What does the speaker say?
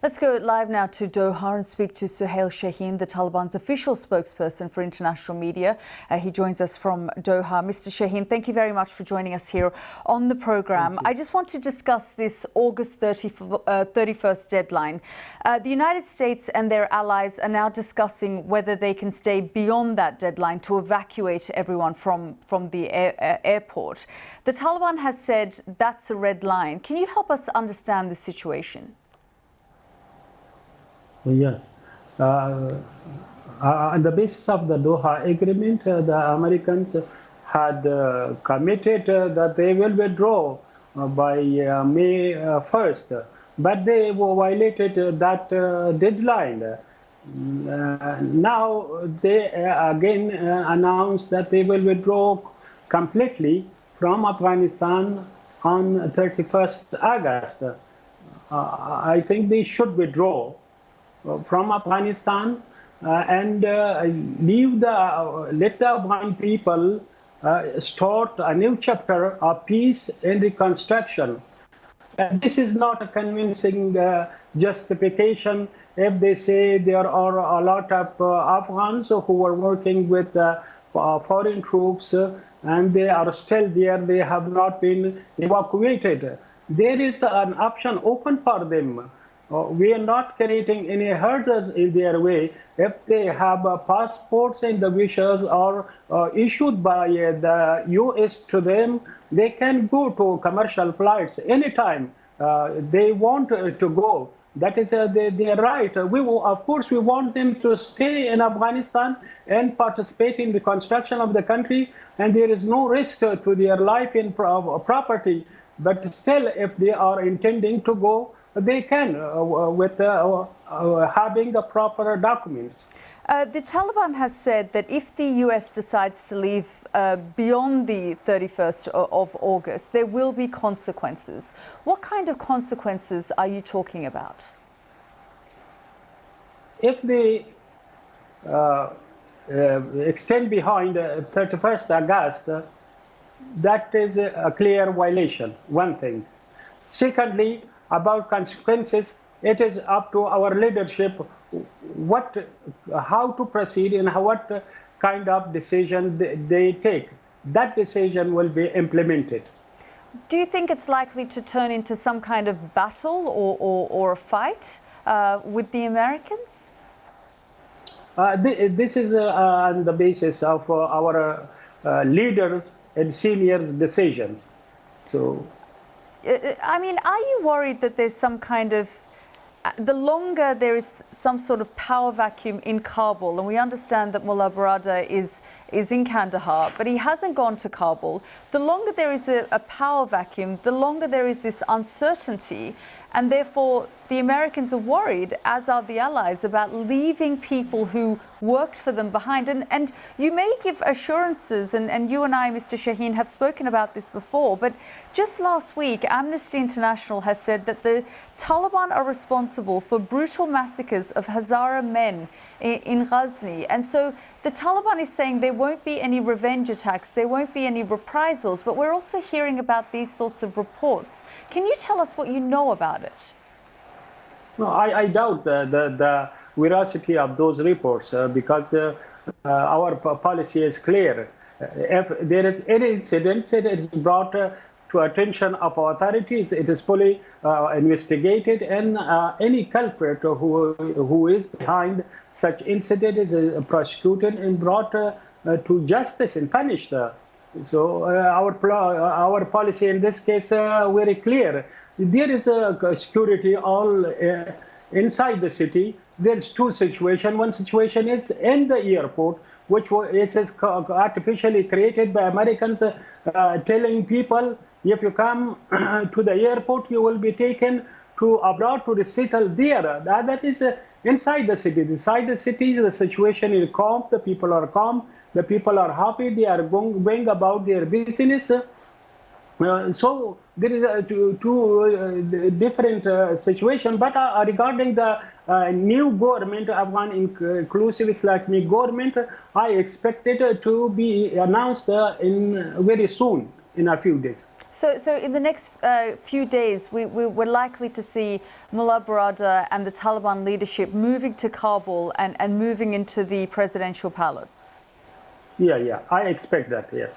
Let's go live now to Doha and speak to Suhail Shaheen, the Taliban's official spokesperson for international media. He joins us from Doha. Mr. Shaheen, thank you very much for joining us here on the program. I just want to discuss this August 31st deadline. The United States and their allies are now discussing whether they can stay beyond that deadline to evacuate everyone from the airport. The Taliban has said that's a red line. Can you help us understand the situation? Yes. On the basis of the Doha agreement, the Americans had committed that they will withdraw by May 1st, but they violated that deadline. Now they again announced that they will withdraw completely from Afghanistan on 31st August. I think they should withdraw from Afghanistan and let the Afghan people start a new chapter of peace and reconstruction. And this is not a convincing justification if they say there are a lot of Afghans who are working with foreign troops and they are still there, they have not been evacuated. There is an option open for them. We are not creating any hurdles in their way. If they have passports and the visas are issued by the U.S. to them, they can go to commercial flights anytime they want to go. That is their right. Of course, we want them to stay in Afghanistan and participate in the construction of the country, and there is no risk to their life and property. But still, if they are intending to go, they can with having the proper documents. The Taliban has said that if the US decides to leave beyond the 31st of August, there will be consequences. What kind of consequences are you talking about? If they extend behind 31st August, that is a clear violation, one thing. Secondly, about consequences, it is up to our leadership how to proceed and what kind of decision they take. That decision will be implemented. Do you think it's likely to turn into some kind of battle or a fight with the Americans? This is on the basis of our leaders and seniors' decisions. So, I mean, are you worried that there's some kind of, the longer there is some sort of power vacuum in Kabul, and we understand that Mullah Baradar is in Kandahar, but he hasn't gone to Kabul, the longer there is a power vacuum, the longer there is this uncertainty, and therefore the Americans are worried, as are the allies, about leaving people who worked for them behind. And you may give assurances, and you and I, Mr. Shaheen, have spoken about this before, but just last week, Amnesty International has said that the Taliban are responsible for brutal massacres of Hazara men in Ghazni. And so the Taliban is saying there won't be any revenge attacks, there won't be any reprisals, but we're also hearing about these sorts of reports. Can you tell us what you know about it? No, I doubt the veracity of those reports because our policy is clear. If there is any incident, it is brought to attention of authorities. It is fully investigated, and any culprit who is behind such incident is prosecuted and brought to justice and punished. So our policy in this case very clear. There is a security all inside the city. There's two situations. One situation is in the airport, which is artificially created by Americans, telling people, if you come to the airport, you will be taken to abroad to settle there. That is inside the city. Inside the city, the situation is calm. The people are calm. The people are happy. They are going about their business. So there is two different situations. But regarding the new government, Afghan inclusive Islamic government, I expect it to be announced in very soon, in a few days. So in the next few days, we're likely to see Mullah Baradar and the Taliban leadership moving to Kabul and moving into the presidential palace. Yeah, I expect that, yes.